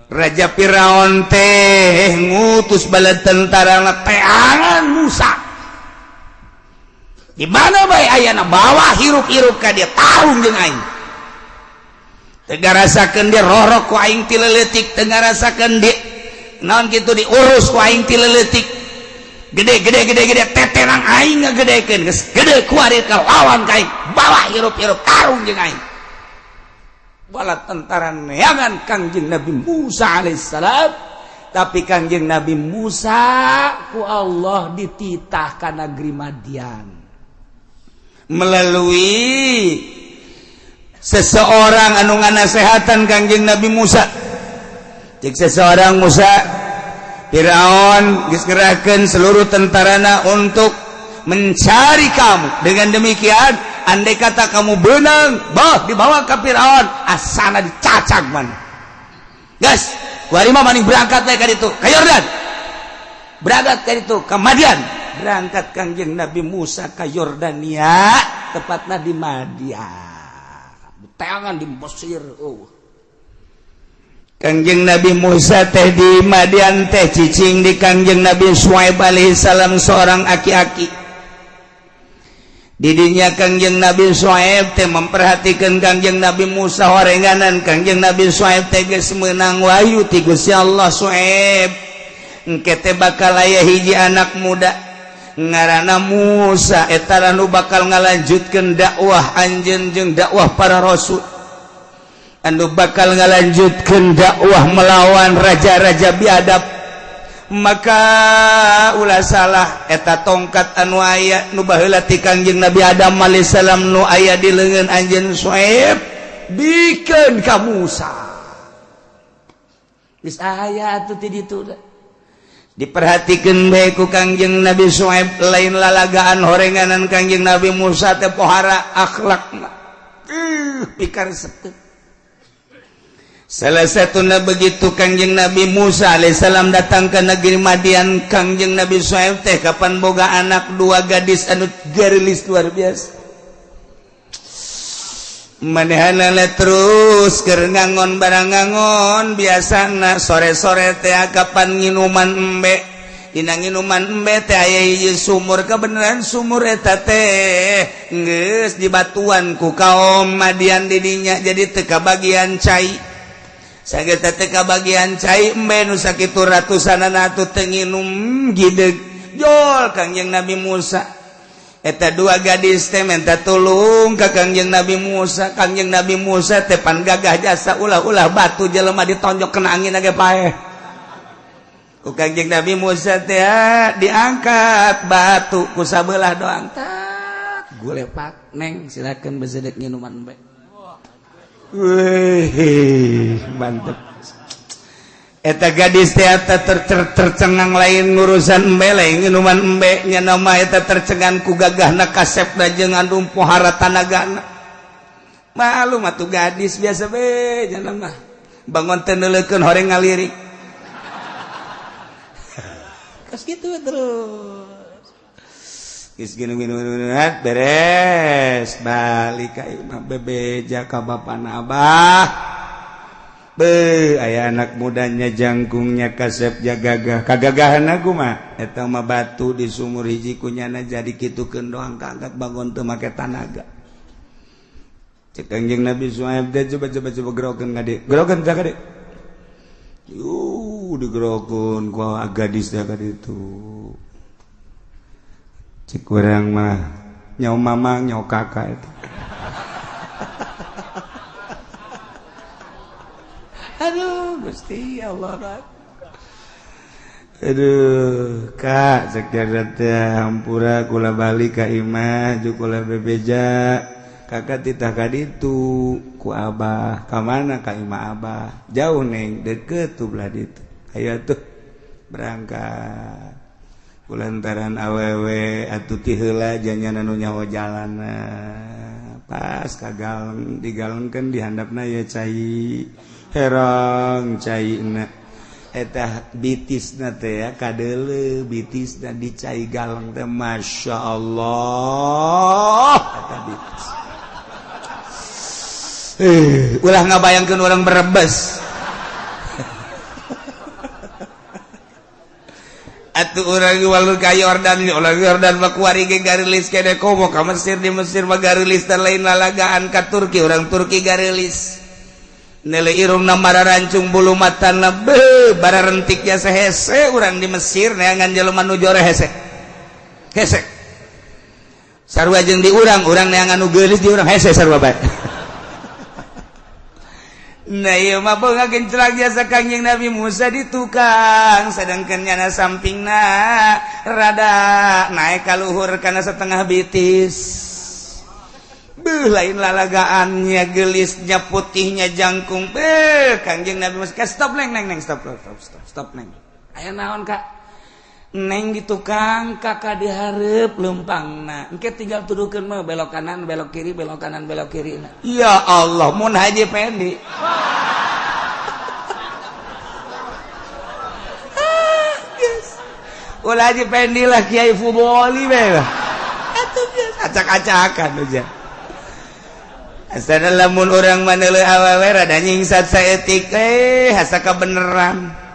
Raja Firaun teh ngutus bala tentara teangan Musa. Di mana bae ayana bawa hirup-hirup ka dia tahun jeung aing. Teu ngarasakeun dia rorok ku aing ti leuletik, teu ngarasakeun dia naon kitu diurus ku aing ti leuletik. Gede tetenang aing ngagedekeun geus gede ku ari ka lawan ka aing. Bawa hirup-hirup tahun jeung aing. Bala tentara neangan Kangjeng Nabi Musa alaihissalam, tapi Kangjeng Nabi Musa ku Allah dititah ka negeri Madian melalui seseorang anu nganasehatan Kangjeng Nabi Musa. Cek seseorang Musa, Firaun geus ngerahkeun seluruh tentarana untuk mencari kamu. Dengan demikian andai kata kamu benang, dibawa ke Firaun, asana dicacak man. Gas, kuari mah maning berangkat teh ka ditu, ka Yordan. Berangkat ka ditu, ka Madian. Berangkat Kangjeng Nabi Musa ka Yordania, tepatna di Madian. Teangan di Mesir. Kangjeng Nabi Musa teh di Madian teh cicing di Kangjeng Nabi Syuaib alaihissalam seorang aki-aki. Didinya Kangjeng Nabi Syuaib teh memperhatikan Kangjeng Nabi Musa horenganan. Kangjeng Nabi Syuaib teh geus meunang wahyu ti Gusti Allah. Syuaib engke teh bakal aya hiji anak muda ngaranna Musa, eta anu bakal ngalanjutkeun dakwah anjeun jeung dakwah para rasul, anu bakal ngalanjutkeun dakwah melawan raja-raja biadab. Maka ulah salah eta tongkat anu aya nu baheula ti Kangjeng Nabi Adam alaihissalam nu aya di leungeun anjeun Syuaib bikeun ka Musa. Geus aya atuh ti ditu. Diperhatikeun bae ku Kangjeng Nabi Syuaib, lain lalagaan horenganan Kangjeng Nabi Musa teh pohara akhlakna. Pikar seteu. Salah satuna begitu Kangjeng Nabi Musa alaihissalam datang ke negeri Madian. Kangjeng Nabi Syuaib teh kapan boga anak dua gadis anu gerilis luar biasa. Manehana terus keur ngangon barang ngangon biasana sore-sore teh kapan nginuman embe. Dina nginuman embe teh aya hiji sumur, kebenaran sumur eta teh geus dibatuan ku kaum Madian didinya, jadi teu kabagian cai. Sageta teh kabagian cai embe nu sakitu ratusanana atuh teu nginum gideg. Jol Kangjeng Nabi Musa. Eta dua gadis teh minta tulung ka Kangjeng Nabi Musa. Kangjeng Nabi Musa teh pan gagah jasa ulah-ulah batu jelema ditonjok kena angin age paeh. Ku Kangjeng Nabi Musa teh diangkat batu ku sabelah doang. Tak gulepak neng silakeun besedek nginuman bae. Wih, mantep. Eta gadis teh tercengang lain ngurusan embe, lain minuman embe nya nama eta tercengang ku gagahna kasepna jeung anu pohara tanagana. Malum atuh gadis biasa we nya mah. Bangun teh neuleukeun horeng ngalirik. Kas kitu terus. Geus gini beres balik ka imah bebeja ka bapana Abah. Aya anak mudanya jangkungnya kasep jagagah kagagahan aku mah eta mah batu di sumur hiji kunyana jadi kitukeun doang kaangkat bangun teu make tanaga. Cek Kangjeng Nabi Syuaib teh coba gerokeun gade. Gerokeun teh gade. Digerokeun ku gadis teh ka ditu. Cek urang mah nyau mamang nyau kakak eta. Aduh Gusti Allah. Aduh Kak sakirat teh hampura kula balik ka imah jeung kula bebeja kakak titah ka ditu ku Abah. Ka mana ka imah Abah? Jauh neng, deukeut tuh belah ditu. Aya tuh berangkat. Kulantaran awewe atuh ti heula jangan anu nyaho jalanna. Pas kagaleng digalengkeun di handapna ya cai. Herang caina eta bitisna teh ya kadeuleu bitisna dicai galeng teh Masya Allah eta bitis. Ulah ngabayangkeun urang Brebes. atuh urang walur ka Yordan ulah Yordan mah kuari ge garilis kene komo ka Mesir di Mesir mah garilis teh lain lalagaan ka Turki urang Turki garilis nele irungna mararancung bulu matana beuh bararentik ya sehese urang di Mesir neangan jelema nu jore hese sarua jeung di urang neangan nu geulis di urang hese sarua bae. Nah iya mah beunga gencelag jasa Kangjeng Nabi Musa di tukang sedangkan nyana sampingna rada naik ka luhur kana setengah bitis beuh lain lalagaannya gelisnya putihnya jangkung beuh Kangjeng Nabi Musa stop neng stop neng aya naon Kak neng di tukang kakak dihareup leumpangna engke tinggal tuduhkeun mah belok kanan belok kiri belok kanan belok kiri na. Ya Allah mun Haji Pendi ulah Haji Pendi lah Kiai Fuboli be atuh acak-acakan aja asana lamun urang maneuleun awewe rada nyingsat saeutik hasa kabeneran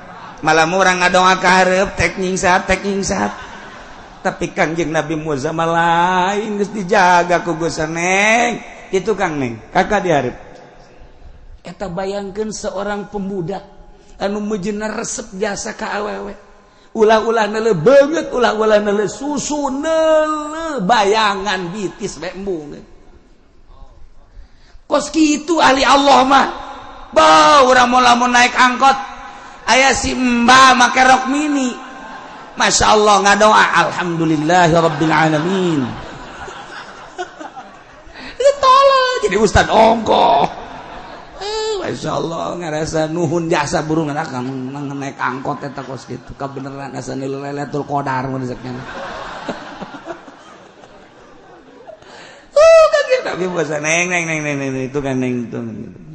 malah orang ngadongak ka hareup tek nyingsat tapi Kangjeng Nabi Musa malah lain geus dijaga ku Gusti Neng kitu Kang Neng kakak di hareup eta bayangkeun seorang pemuda anu meujeunna resep jasa ka awewe ulah-ulah neuleuh beungeut ulah-ulah neuleuh susu neuleuh bayangan bitis we embung kos kitu ahli Allah mah bau urang lamun naik angkot aya si Mbah make rok mini Masya Allah ngadoa alhamdulillahi rabbil alamin tolong jadi ustad ongkoh Masya Allah ngarasa nuhun jasa burung anak naik angkot eta kos kitu kabeneran asa Lailatul Qadar mun disebutna kan tapi bahasa neng itu kan neng itu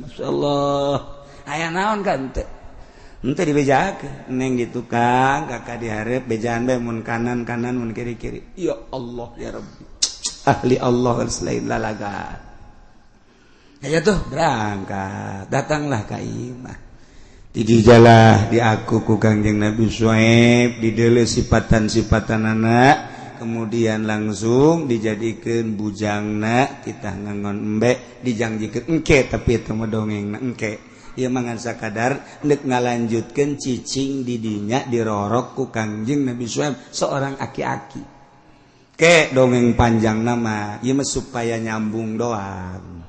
Masya Allah aya naon kan teh ente dibejakeun neng di tukang kakak dihareup bejaan bae mun kanan mun kiri ya Allah ya Rabbi ahli Allah selain lalaga aya tuh berangkat datanglah ka imah di dijalah di aku ku Kangjeng Nabi Syuaib dideuleu sifatan anak kemudian langsung dijadikeun bujangna kita ngangon embe dijangjikeun engke tapi itu mah dongengna engke ieu mangan sakadar hendak ngalanjutkeun cicing didinya dirorok ku Kangjeng Nabi Syuaib seorang aki-aki ke dongeng panjang nama ieu mah supaya nyambung doang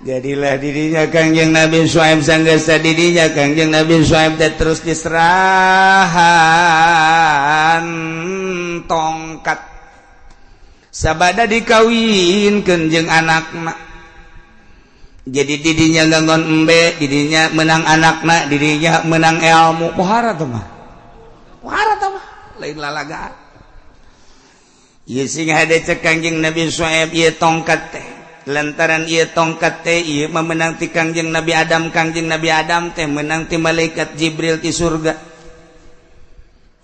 jadilah didinya Kangjeng Nabi Syuaib sanggeus didinya Kangjeng Nabi Syuaib teh terus diserahan tongkat sabada dikawinkeun jeung anakna jadi didinya ganggon embe didinya menang anakna didinya menang ilmu pohara tuh mah lain lalagaan ieu sing hade cek Kangjeng Nabi Syuaib ieu tongkat teh lantaran ieu tongkat teh ieu memenang ti Kangjeng Nabi Adam teh menang ti malaikat Jibril ti surga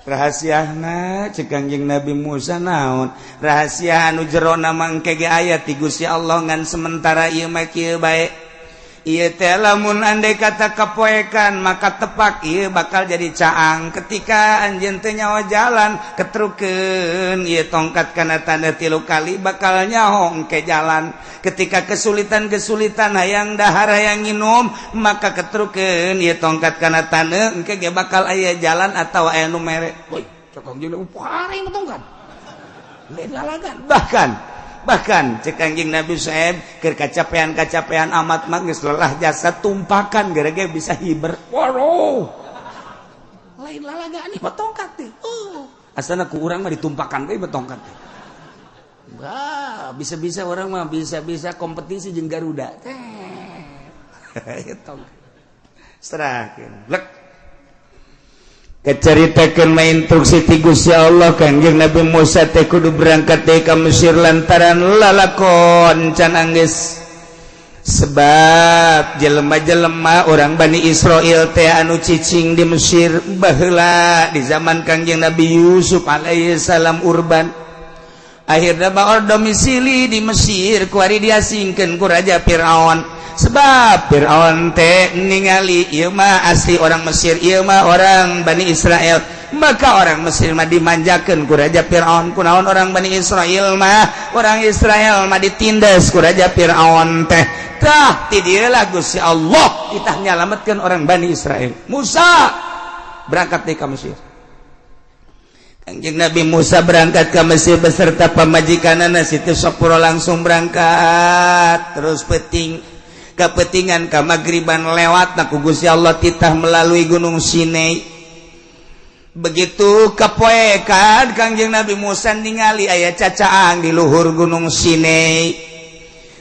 rahasiana cek Kangjeng Nabi Musa naon rahasia anu jero na mangke ge aya ti Gusti Allah ngan sementara ieu mah kieu bae ieu teh lamun andai kata kapoekan maka tepak ieu bakal jadi caang ketika anjeun teh nyawa jalan ketrukeun ieu tongkat kana tanda 3 kali bakal nyaho ke jalan ketika kesulitan hayang dahar hayang nginum maka ketrukeun ieu tongkat kana tanda engke ge bakal aya jalan atawa aya nu mere boy cokong jeung paring tongkat lain lalagan bahkan cek Kangjeng Nabi Syuaib keur kacapean amat mah geus lelah jasa tumpakan gara-gara bisa hiber waduh lain lalagaan ieu tongkat teh asana ku urang mah ditumpakan teh betongkat teh enggak bisa-bisa orang mah bisa kompetisi jeung Garuda teh tongkat serahkeun lek keceritakeun main instruksi ti Gusti Allah Kangjeng Nabi Musa teh kudu berangkat teh ka Mesir lantaran lalakon can anggeus sebab jelema-jelema orang Bani Israil teh anu cicing di Mesir baheula di zaman Kangjeng Nabi Yusuf alaihi salam urban akhirna baor domisili di Mesir kuari diasingkeun ku Raja Firaun sebab Firaun teh ningali ieu mah asli orang Mesir ieu mah orang Bani Israel maka orang Mesir mah dimanjakeun ku Raja Firaun. Kunaon orang Bani Israil mah, orang Israel mah ditindas ku Raja Firaun teh. Tah ti dieu lah Gusti Allah kitah nyalametkeun orang Bani Israel. Musa berangkat deui ka Mesir. Kanjeng Nabi Musa berangkat ke Mesir beserta pamajikanana Siti Sopro langsung berangkat terus kepetingan ka magriban lewat na ku Gusti Allah titah melalui Gunung Sinai. Begitu kapoekan Kanjeng Nabi Musa ningali aya cacaang di luhur Gunung Sinai.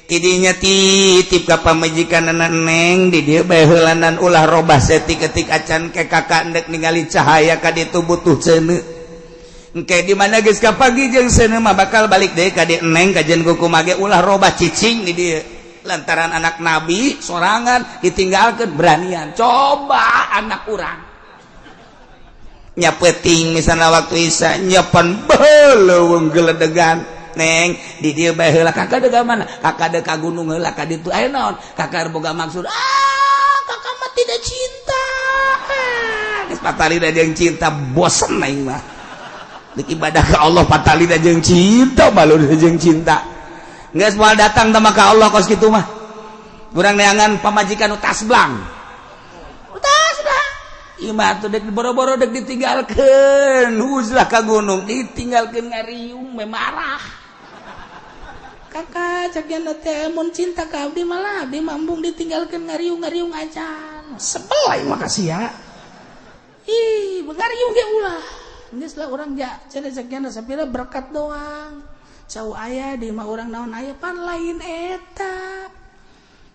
Tidinya titip ka pamajikanana Neng di dieu bae heulanan ulah robah setik-etik acan ke kakak endek ningali cahaya ka ditu butuh ceuneu. Engke di mana geus ka pagi jeung seuneu mah bakal balik deui ka dieu Neng kajen kuku mage ulah robah cicing di dieu. Lantaran anak Nabi sorangan ditinggalkeun beranian. Coba anak urang nya peuting misalna waktu Isya nyepan baheula wong geledegan. Neng di dieu bae heula kakak deuk ka mana? Kakak deuk ka gunung heula ka ditu aya naon? Kakak boga maksud kakak mah tidak cinta. Geus patalina jeung cinta bosen aing mah. Dik ibadah ke Allah patalina jeung cinta balur jeung cinta. Geus moal datang tama ka Allah kos kitu mah. Urang neangan pamajikan nu tasblang. Tasblang. Ieu mah atuh dek boro-boro dek ditinggalkeun, huzlah ka gunung ditinggalkeun ngariung me marah. Kakak cakeun teh mun cinta ka abdi malah abdi mambung ditinggalkeun ngariung-ngariung acan. Sebel aing mah kasia. Ih, ngariung ge ulah. Geus lah urang ja cenah cakeun sapira berkat doang. Cau aya di mah urang naon aya pan lain eta.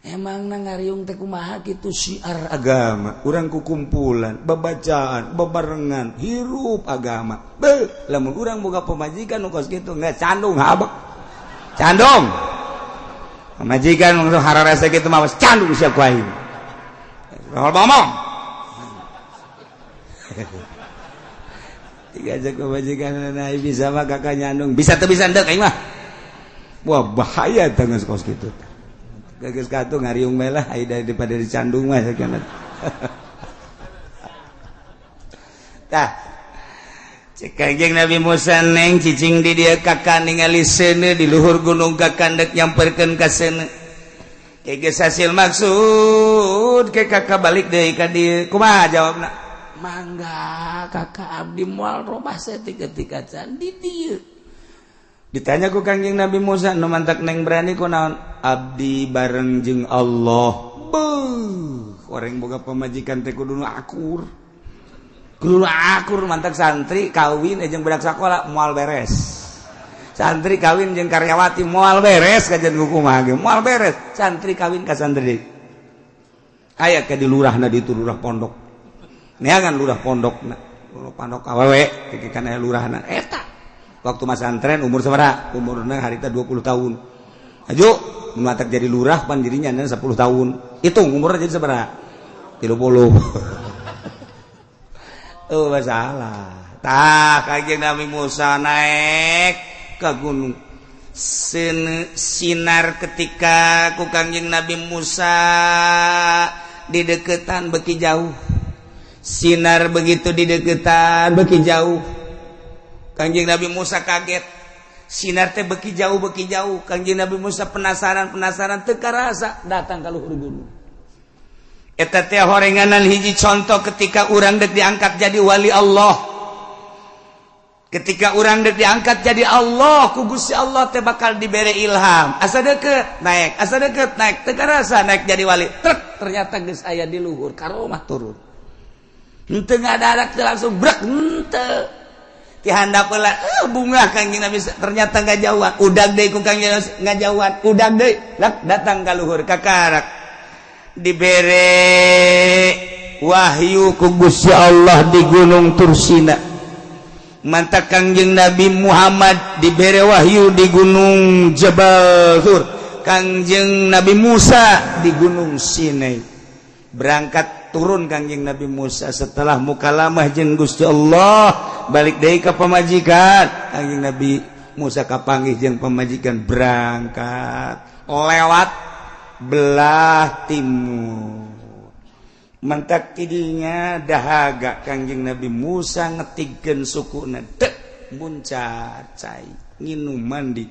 Emang ngariung teh kumaha kitu syiar agama. Urang kukumpulan, babacaan, bebarengan, hirup agama. Beuh, lamun urang boga pamajikan nu kos kitu geus candung habek. Candung. Pamajikan nu hararese kitu mah candung sia ku aing. Ngomong. Diajak pamajikan na bisa mah kakak nyandung. Bisa teu bisa endek aing mah. Wah bahaya teh geus kos kitu. Geus katu ngariung mah lah ai daripada dicandung mah sakieu. Tah. Cek Kanjeng Nabi Musa Neng cicing di dieu kakak ningali seuneu di luhur gunung kakak endek nyamperkeun ka seuneu. Geus hasil maksud ke kakak balik deui ka dieu. Kumaha jawabna? Mangga kakak abdi moal robah setik-etik acan di dieu. Ditanya ku Kanjeng Nabi Musa nu mantak Neng berani kunaon? Abdi bareng jeung Allah. Beuh, orang boga pamajikan teh kudu akur. Kudu akur mantak santri kawin jeung budak sakola moal beres. Santri kawin jeung karyawati moal beres kajen kumaha ge moal beres. Santri kawin ka santri. Aya ka di lurahna ditu lurah pondok. Neangan lurah pondokna, lurah pondok awewe, kekikan aya lurahna. Eta waktu masa antren umur sabaraha? Umurna harita 20 tahun. Aju, mun matak jadi lurah pan dirinya 10 tahun. Hitung umurna jadi sabaraha? 30. Oh, masalah. Tah, Kanjeng Nabi Musa naik ke gunung. Sinar ketika ku Kanjeng Nabi Musa di deketan beki jauh. Sinar begitu di deketan beki jauh. Kanjeng Nabi Musa kaget. Sinar teh beki jauh. Kanjeng Nabi Musa penasaran teu karasa datang ka luhur gunung. Eta teh horenganan hiji contoh ketika urang dek diangkat jadi wali Allah. Ketika urang dek diangkat jadi Allah, ku Gusti Allah teh bakal dibere ilham. Asa deukeut naik, teu karasa naik jadi wali. Trek ternyata geus aya di luhur karomah turun. Henteu ngadadak teh langsung brek henteu. Ti handap heula bunga Kanjeng Nabi ternyata ngajauhan. Udag deui ku Kanjeng Nabi ngajauhan. Udag deui datang ka luhur kakarak. Dibere wahyu ku Gusti Allah di Gunung Tursina. Manta Kanjeng Nabi Muhammad dibere wahyu di Gunung Jabal Tur. Kanjeng Nabi Musa di Gunung Sinai. Berangkat turun Kanjeng Nabi Musa setelah mukalamah jeung Gusti Allah balik deui ka pamajikan. Kanjeng Nabi Musa kapanggih jeung pamajikan berangkat lewat belah timur. mentak tidinya dahaga Kangjeng Nabi Musa ngetigkeun sukuna teu muncar cai nginum mandi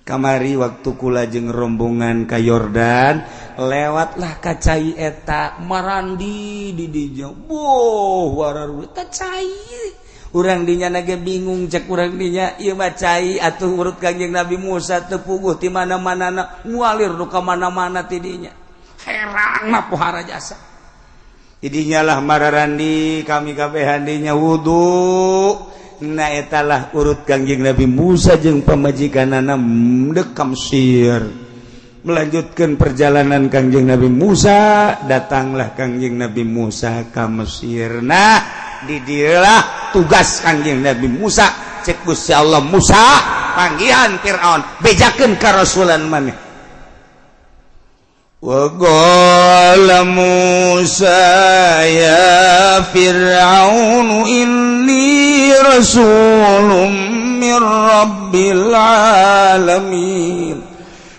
kamari waktu kula jeung rombongan ka Yordan lewatlah ka cai eta marandi di dinya boh wararu eta cai urang dinya nage bingung cek urang dinya ieu mah cai atuh urut Kangjeng Nabi Musa teu puguh ti mana-manana ngualir nu ka mana-mana ti dinya heran mah pohara jasa tidinya lah mararandi kami kabehan dinya wudu na etalah urut Kangjeng Nabi Musa jeung pamajikanana dek ka Mesir melanjutkan perjalanan Kangjeng Nabi Musa datanglah Kangjeng Nabi Musa ka Mesir nah di dieulah tugas Kangjeng Nabi Musa cek Gusti Allah Musa panggihan Firaun bejakeun ka rasulan maneh wa qala Musa ya Fir'aun inni rasulun mir rabbil alamin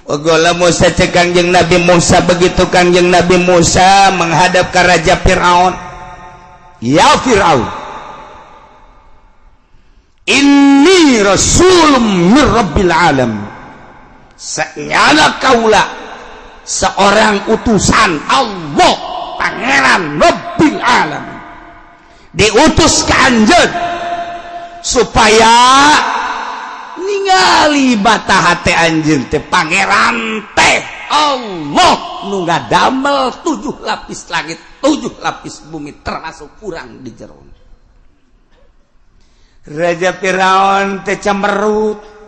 wa qala Musa cek Kangjeng Nabi Musa begitu Kangjeng Nabi Musa menghadap ke Raja Fir'aun ya Fir'aun inni rasulun mir rabbil alamin sanyana kaula seorang utusan Allah Pangeran Rabbil Alamin diutus ke anjeun supaya ningali bata hate anjeun teh Pangeran teh Allah nu ngadamel 7 lapis langit 7 lapis bumi termasuk urang di jero Raja Firaun teh cemberut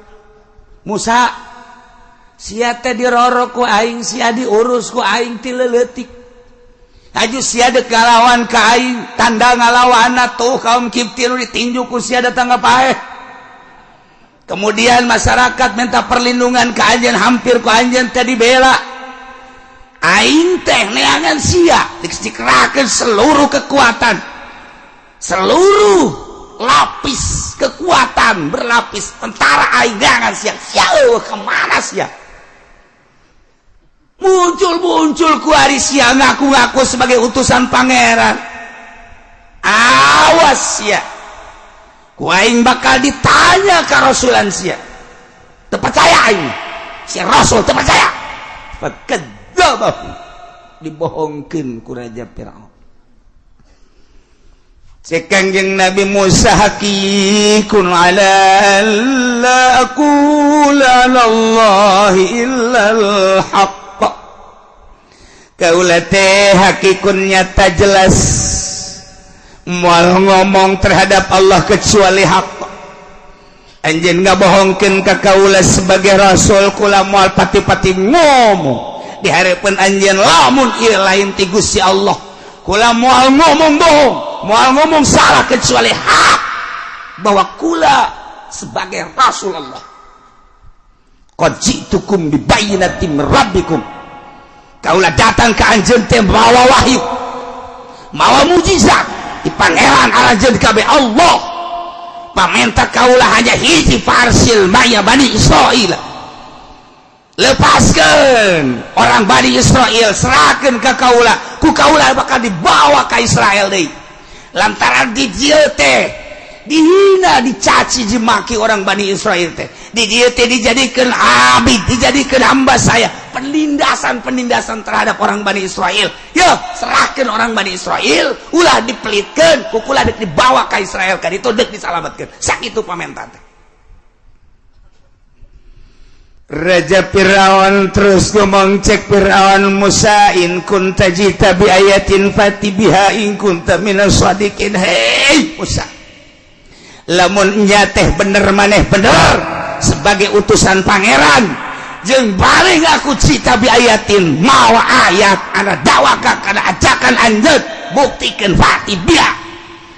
Musa sia teh diroro ku aing sia diurus ku aing ti leuleutik aju sia dek ngalawan ka aing tanda ngalawanna tuh kaum Kipti nu ditinju ku sia datang ka paeh kemudian masyarakat minta perlindungan ka anjeun hampir ku anjeun teh dibela aing teh neangan sia dikerahkeun seluruh kekuatan seluruh lapis kekuatan berlapis tentara aing neangan sia kemana sia muncul ku hari siang ngaku-ngaku sebagai utusan pangeran awas ya ku aing bakal ditanya ke rasulan sia teu percaya aing si rasul teu percaya fakadzabahu dibohongkeun ku Raja Firaun cek Kangjeng Nabi Musa hakikun ala la aqula alallahi illal haqq kaula teh hakikun nyata jelas moal ngomong terhadap Allah kecuali hak anjeun ngabohongkeun ka kaula sebagai rasul kula moal pati-pati ngomong di hareupeun anjeun lamun ieu lain ti Gusti Allah kula moal ngomong bohong moal ngomong salah kecuali hak bahwa kula sebagai rasul Allah qad ji'tukum bi bayyinatin min rabbikum kaulah datang ke anjeun teh mawa wahyu mawa mujizat di pangeran anjeun kabeh Allah pamenta kaulah hanya hiji farsil maya Bani Israil lepaskeun orang Bani Israil serahkeun ka kaulah ku kaulah bakal dibawa ka Israel deui lantaran di dieu teh dihina dicaci dimaki orang Bani Israil teh di dieu teh dijadikeun abid dijadikeun hamba saya penindasan terhadap orang Bani Israel ya serahkan orang Bani Israel ulah dipelitkeun kukula dek dibawa ke Israel kan itu dek disalamatkeun sakitu pamenta teh Raja Firaun terus ngomong cek Firaun Musa in kunta jita bi ayatin fati biha in kunta minas shadiqin hei Musa lamun nya teh bener maneh bener sebagai utusan pangeran jeung bari ngaku cita bi ayatin mawa ayat ana dawaka kana ajakan anjeun buktikeun fati biha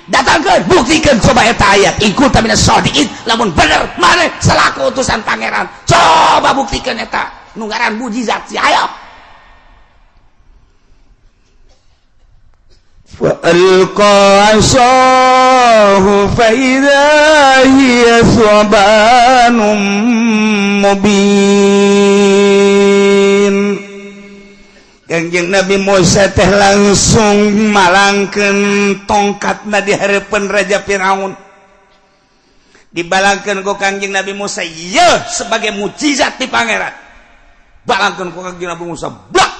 datangkeun buktikeun coba eta ayat in kunta minas shadiqin lamun bener maneh selaku utusan pangeran coba buktikeun eta nu ngaran mujizat si ayo فألقى عصاه فإذا هي ثعبان مبين Kangjeng Nabi Musa teh langsung malangkeun tongkatna di hareupeun Raja Firaun. Dibalangkeun ku Kangjeng Nabi Musa, "Ye, sebagai mukjizat ti pangeran." Balangkeun ku Kangjeng Nabi Musa, blak.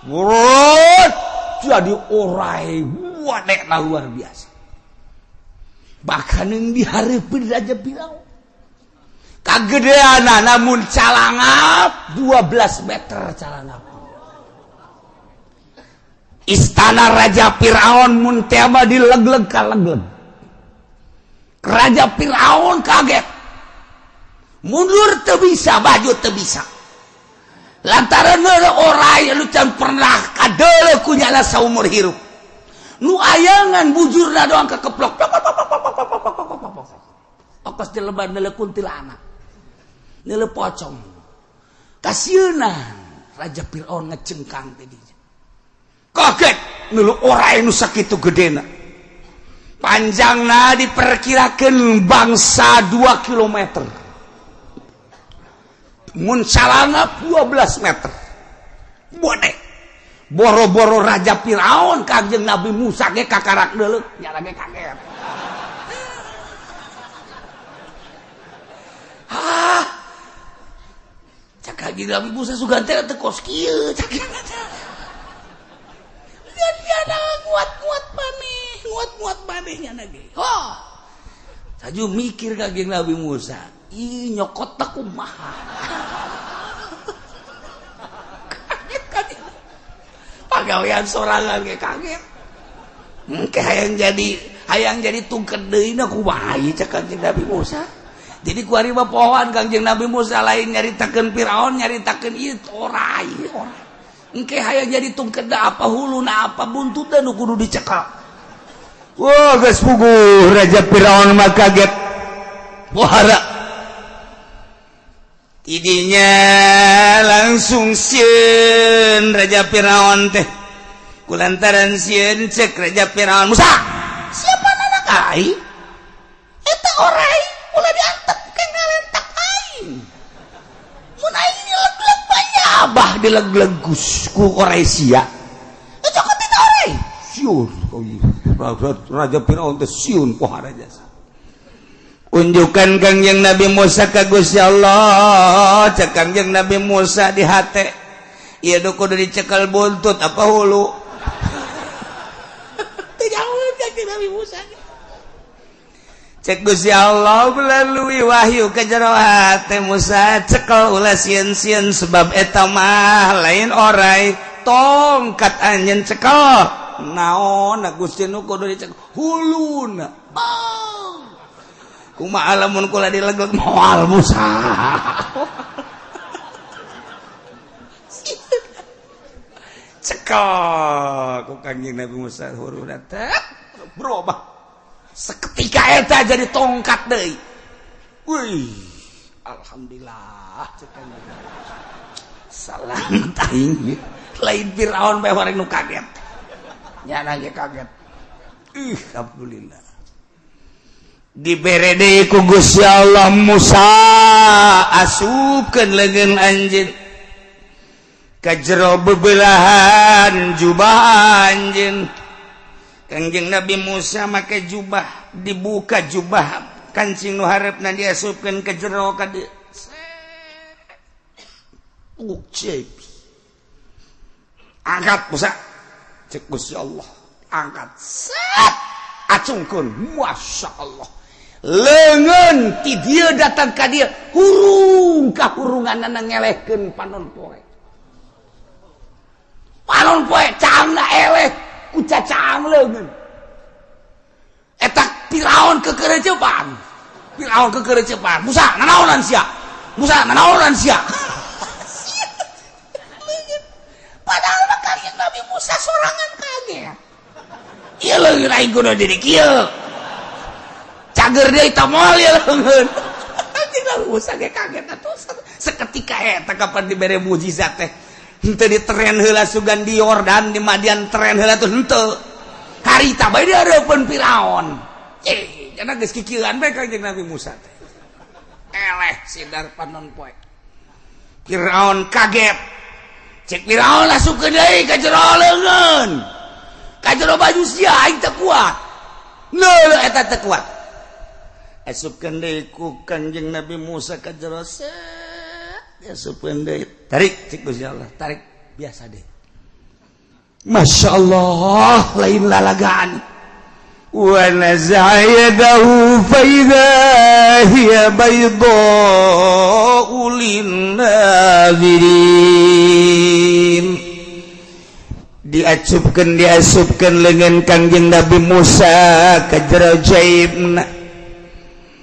Wot, jadi orai wadekna luar biasa. Bahkan yang dihareupeun Raja Firaun. Kagedeana namun calangap 12 meter calangap. Istana Raja Firaun mun teh mah dilegleg ka legleg. Raja Firaun kaget. Mundur teu bisa, baju teu bisa. Lantaran orai anu can pernah kadeuleuh ku nyana saumur hirup. Nu ayangan bujurna doang kekeplok. Okos dileban neuleuh kuntilanak. Neuleuh pocong. Kasieuna Raja Firaun ngecengkang teh dieu. Kaget nulu orai nu sakitu gedena. Panjangna diperkirakan bangsa 2 kilometer. Mun calangap 12 meter. Bodek. Boro-boro Raja Firaun Kangjeng Nabi Musa ge kakarak deuleu, nya lagi kaget. Cak Kangjeng Nabi Musa sugan teh teu kos kieu cak. Ada nguat manehnya lagi. Oh, saju mikir Kangjeng Nabi Musa, ih nyokot tak kumaha. Kaget. Pagawean sorangan ge kaget. Engke hayang jadi tungked deui na kumaha ieu cak Kangjeng Nabi Musa. Jadi ku ari pohon Kangjeng Nabi Musa lain nyaritakeun Firaun, nyaritakeun ieu orai. Engke hayang jadi tungkeda apa huluna apa buntutna nu kudu dicekal. Wah, geus puguh Raja Firaun mah kaget. Wahara. Tidinya langsung sieun Raja Firaun teh. Kulantaran sieun cek Raja Firaun, "Musa, siapa anak ai? Eta orai ulah diantep ke ngalentak aing. Mun aing dileg-leg banyak abah dileg-leg ku orai sia. Cokot itu orai." Siun. Raja Firaun teh siun pohara jasa. Unjukan Kangjeng Nabi Musa ka Gusti Allah, cek Kangjeng Nabi Musa di hate. Ieu nu kudu dicekel buntut apa hulu. Teu jauh Kangjeng Nabi Musa. Cek Gusti Allah melalui wahyu ka jero hate Musa, cekel ulah sieun-sieun sebab eta mah lain orai tongkat anjeun cekel. Naon Gusti nu kudu dicekel huluna. Kumaha lamun kula dilegeg moal Musa. Cekel ku Kangjeng Nabi Musa huruna teh berubah. Seketika eta jadi tongkat deui. Wih, alhamdulillah cekel. Salam taing lain Firaun bae horeng nu kaget. Nyana ge kaget. Alhamdulillah. Dibere deui ku Gusti Allah Musa asupkeun leungeun anjeun ka jero bebelahan jubah anjeun. Kangjeng Nabi Musa make jubah, dibuka jubah kancing nu hareupeuna diasupkeun ka jero ka dieu. Angkat Musa. Cek Gusti Allah, angkat. Set acungkeun, masyaallah. Leungeun ti dieu datang ka dieu, hurung ka hurunganna ngelehkeun panon poe. Panon poe caangna eleh ku cacaang leungeun. Eta Firaun kekerecepan. Firaun kekerecepan. Musa, nanaonan sia? Musa, nanaonan sia? Padahal mah Kangjeng Nabi Musa sorangan kaget. Ieu leungeun aing kudu diri kieu. Cager deui eta moal ieu leungeun. Kangjeng Nabi Musa ge kaget atuh seketika eta kapan dibere mujizat teh. Henteu diteren heula sugan di Yordan di Madian teren heula tuh henteu. Karita bae di hareupeun Firaun. Cenah geus kikieuan bae Kangjeng Nabi Musa teh. Eleh sidar panon poe. Firaun kaget. cek Firaun lasupkeun deui ka jero leungeun ka jero baju sia aing teu kuat neuh eta teu kuat asupkeun deui ku Kanjeng Nabi Musa ka jero asupkeun deui tarik cek Gusti Allah tarik biasa deui Masya Allah lain lalagaan wa naza'a yadahu fa idza hiya baydha'u lin-nadhirin diasupkeun leungeun Kangjeng Nabi Musa ka jero jaibna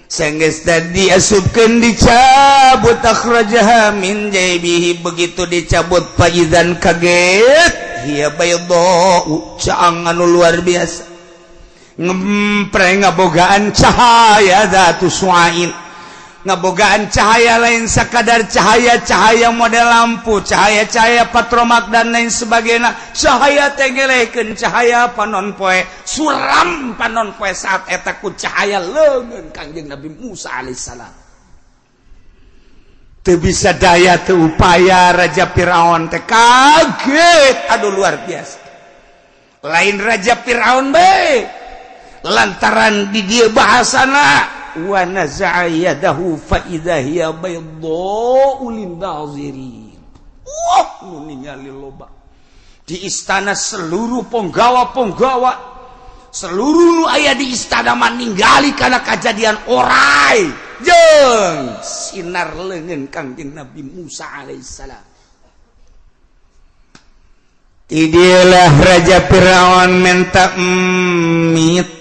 sanggeus tadi diasupkeun dicabut akhrajaha min jaibihi begitu dicabut faidzan kaget hiya baydha'u caang anu luar biasa ngempreng ngabogaan cahaya zatu suain ngabogaan cahaya lain sakadar cahaya model lampu cahaya patromak dan lain sebagainya cahaya tenggelekeun cahaya panon poe suram panon poe saat eta ku cahaya leungeun Kangjeng Nabi Musa alaihissalam teu bisa daya teu upaya Raja Firaun teh kaget aduh luar biasa lain Raja Firaun bae lantaran di dia bahasana wa naza'a yadahu fa idza hiya baydha'u lin-nadhirin nu ningali loba di istana seluruh penggawa seluruh aya di istana maninggali kana kajadian orai jeung sinar leungeun Kangjeng Nabi Musa alaihissalam tidieulah Raja Firaun minta mit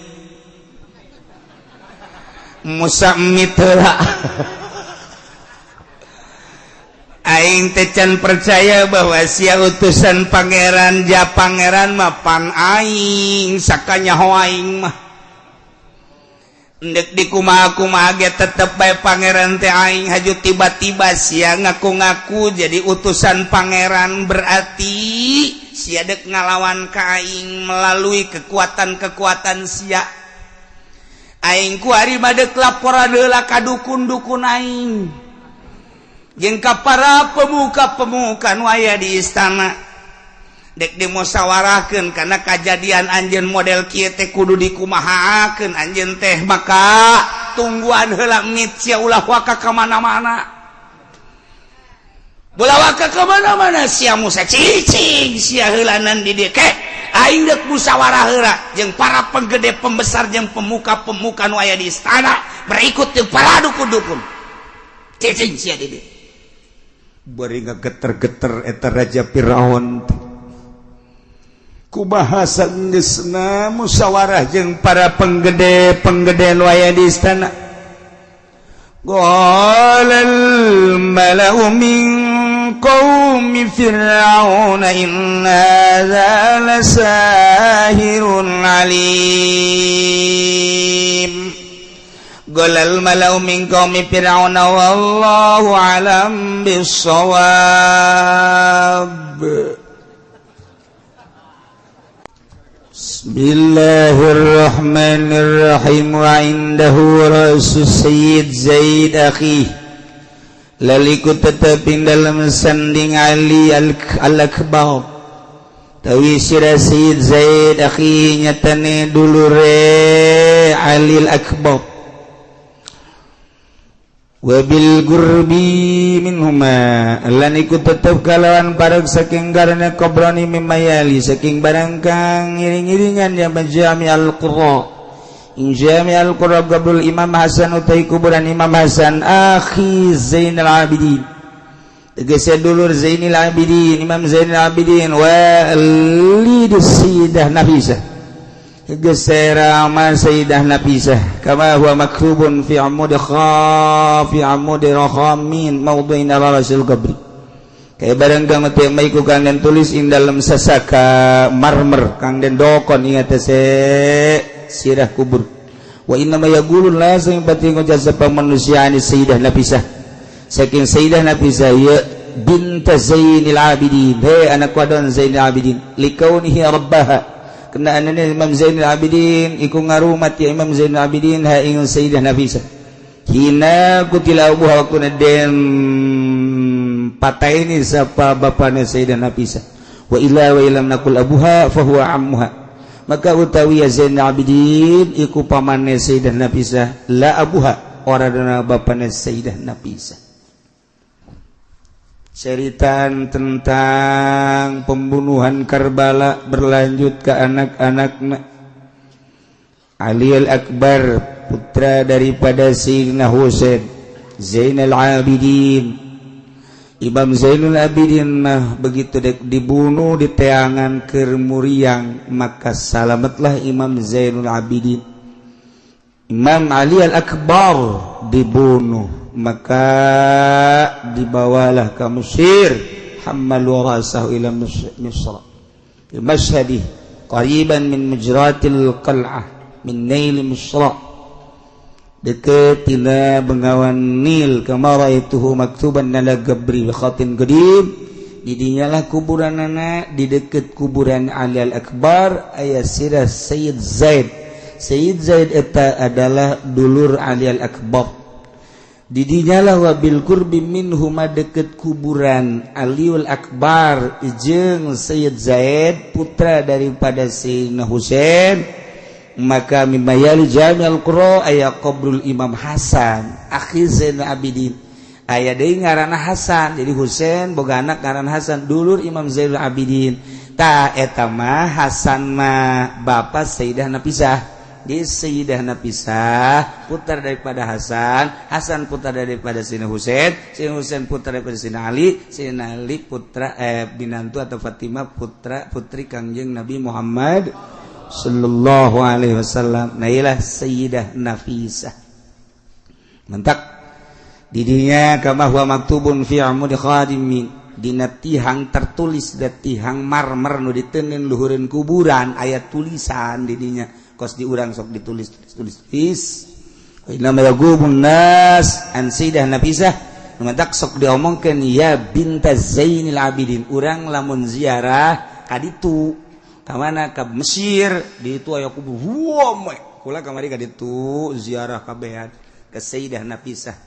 Musa mitra aing teh can percaya bahwa sia utusan pangeran ja pangeran mah pan aing sakanyaho aing mah endek dikumaha-kumaha ge tetep bae pangeran teh aing haju tiba-tiba sia ngaku-ngaku jadi utusan pangeran berarti sia dek ngalawan ka aing melalui kekuatan-kekuatan sia aing ku ari badek laporan heula ka dukun-dukun aing jeung ka para pemuka-pemuka nu aya di istana dek dimusyawarahkeun kana kajadian anjeun model kieu teh kudu dikumahaakeun anjeun teh maka tungguan heula mit sia ulah waka ka mana-mana bola waka ka mana-mana sia Musa cicing sia heulanan di dieu aing deuk musyawarah heula jeung para penggede pembesar jeung pemuka-pemuka nu aya di istana berikut jeung para dukun-dukun cicing sia di dieu bari ngageter-geter eta Raja Firaun ku bahasa geusna musyawarah jeung para penggede nu aya di istana qalal mala'u min qaumi fir'auna inna hadza lasahirun alim qalal mala'u min qaumi fir'auna wallahu alam bissawab Bismillahirrahmanirrahim wa indahu rasul Sayyid Zaid akhi laliku tetapin dalam sanding Ali al-Akbar tawi sira Sayyid Zaid akhi nyatane dulure Ali al-Akbar wabil gurbi minhuma lan iku tetep kalawan parek saking garana qabrani mimayali saking barang kang ngiring-ngiringan ya Jami al-Qurra Jami al-Qurra qabrul Imam Hasan utai kuburan Imam Hasan akhi Zainal Abidin tegese dulur Zainal Abidin Imam Zainal Abidin walid Sayyidah Nafisah gesera amal Sayyidah Nafisah kama huwa maktubun fi amudi rakhamin mawdu'in ala rasul qabri kaya barang kang teu maiku kang den tulis ing dalam sasaka marmer kang den dokon ingat se sirah kubur wa inna ma yaqulun la sing jasa pamanusiaan Sayyidah Nafisah saking Sayyidah Nafisah ya bint Zainil Abidin he anak wadon Zainal Abidin likaunihi rabbaha kena anane Imam Zainal Abidin iku ngarumat ya Imam Zainal Abidin ha ing Sayyidah Nafisah hina kutila abuha waktu den pataini sapa bapana Sayyidah Nafisah wa ilam nakul abuha fa huwa ammuha maka utawi Zainal Abidin iku pamane Sayyidah Nafisah la abuha ora dana bapana Sayyidah Nafisah. Ceritaan tentang pembunuhan Karbala berlanjut ke anak-anaknya. Ali Al-Akbar putra daripada Sayyidina Husain Zainal Abidin. Imam Zainul Abidin mah begitu dibunuh di teangan Kermuriang maka salamatlah Imam Zainul Abidin. Imam Ali Al-Akbar dibunuh maka dibawalah ke Mesir hammalu rasahu ila Misr fi mashhadi qariban min mujratil qal'ah min nail Misr dekat tina bengawan Nil kama raituhu maktuban ala gabri khatin qadim didinyalah kuburanana di dekat kuburan Ali Al-Akbar aya sirah Sayyid Zaid. Sayyid Zaid eta adalah dulur Ali Al-Akbar. Didinyalah wabil kurbi minhuma deket kuburan Aliul Akbar jeung Sayyid Zaid putra daripada Sayyidina Husain maka mimayali jami'al qura aya qabrul Imam Hasan akhi Zainal Abidin aya deui ngaranna Hasan jadi Husain boga anak ngaran Hasan dulur Imam Zainal Abidin ta eta mah Hasan mah bapa Sayyidah Nafisah di Sayyidah Nafisah putra daripada Hasan, Hasan putra daripada Sayyidina Husain, Sayyidina Husain putra daripada Sayyidina Ali, Sayyidina Ali putra binantu atau Fatimah putri Kangjeng Nabi Muhammad sallallahu alaihi wasallam. Nah ilah Sayyidah Nafisah. Mantap. Didinya kama huwa maktubun fi amud khadimin dina tihang tertulis da tihang marmer nu diteuneun luhureun kuburan aya tulisan didinya. Kos diurang sok ditulis inna yagubun nas an Sayyidah Nafisah numantak sok diomongkeun ya binta Zainil Abidin urang lamun ziarah ka ditu ka mana ka Mesir di ditu aya kubur huam kula kamari ka ditu ziarah kabehan ka Sayyidah Nafisah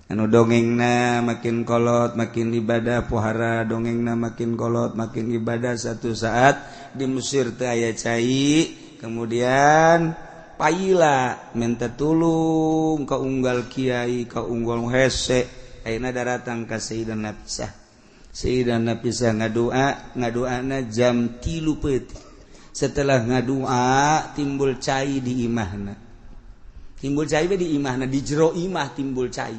anu dongengna makin kolot makin ibadah pohara dongengna makin kolot makin ibadah satu saat di Mesir teh aya cai kemudian paila minta tulung ka unggal kiai ka unggal hese ayeuna daratang ka Sayyidah Nafisah. Sayyidah Nafisah ngadoana jam 3 peuting. Setelah ngadua timbul cai di imahna. Timbul cai di imahna di jero imah timbul cai.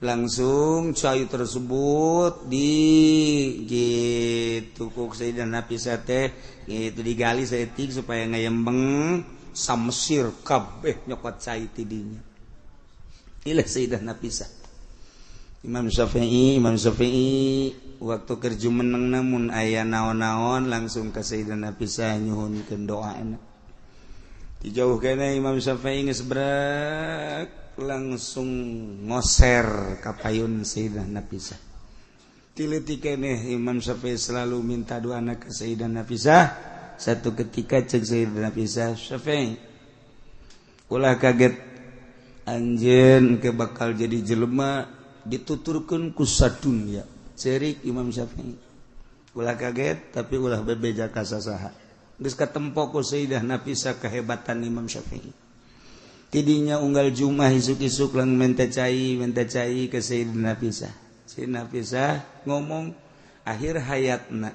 Langsung cai tersebut di gitu kok Sayyidah Nafisah teh gitu digali saeutik supaya ngayembeng sa Mesir kabeh nyokot cai tidinya. Ilah Sayyidah Nafisah. Imam Syafi'i waktu kerja meneng namun aya naon-naon langsung ka Sayyidah Nafisah nyuhunkeun doana. Dijauh kana Imam Syafi'i geus berak langsung ngoser ka payun Sayyidah Nafisah. Tileutik keneh Imam Syafi'i selalu minta doa ke Sayyidah Nafisah. Satu ketika cek Sayyidah Nafisah, Syafi'i ulah kaget anjeun ke bakal jadi jelema dituturkeun ku sadunya. Cerik Imam Syafi'i. Ulah kaget tapi ulah bebeja ka sasaha. Geus katempo ku Sayyidah Nafisah kehebatan Imam Syafi'i. Tidinya unggal Jumat isuk-isuk lang minta cai ke Sayyidah Nafisah. Sayyidah Nafisah ngomong akhir hayatna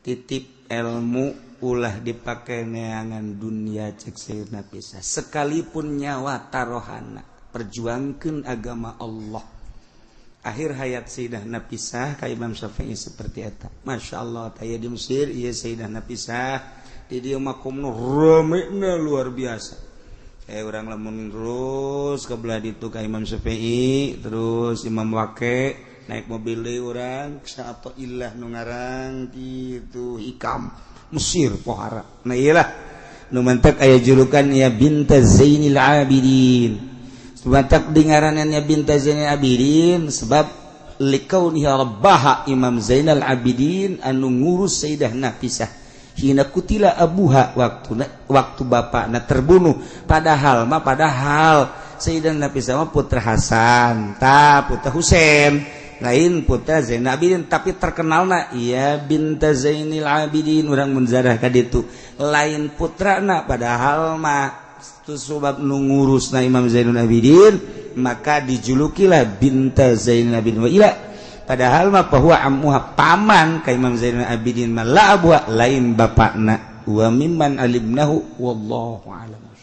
titip ilmu ulah dipakai neangan dunia cek Sayyidah Nafisah sekalipun nyawa tarohana perjuangkeun agama Allah. Akhir hayat Sayyidah Nafisah ka Imam Syafi'i seperti eta. Masyaallah taya di Mesir ieu Sayyidah Nafisah di dieu makomna ramena luar biasa. Orang lamun terus ke belah ditu ka Imam Syafi'i terus Imam Waqi naik mobil deui urang sa'ato illah nu ngarang kitu Hikam Mesir pohara. Nah iyalah nu mantak aya julukan ya binta Zainil Abidin. Mantak dengarannya binta Zainil Abidin sebab likauniha rabbaha Imam Zainal Abidin anu ngurus Sayyidah Nafisah. Hina kutila abuha waktu bapakna terbunuh padahal Sayyidah Nafisah mah putra Hasan ta putra Husain lain putra Zainal Abidin tapi terkenal na iya binta Zainil Abidin urang munzarah ka ditu lain putrana padahal mah itu sebab nu ngurusna Imam Zainul Abidin maka dijulukilah binta Zainal Abidin wa ila padahal mah bahwa amuha paman ka Imam Zainul Abidin mah la abuha lain bapakna wa mimman alimnahu wallahu alam.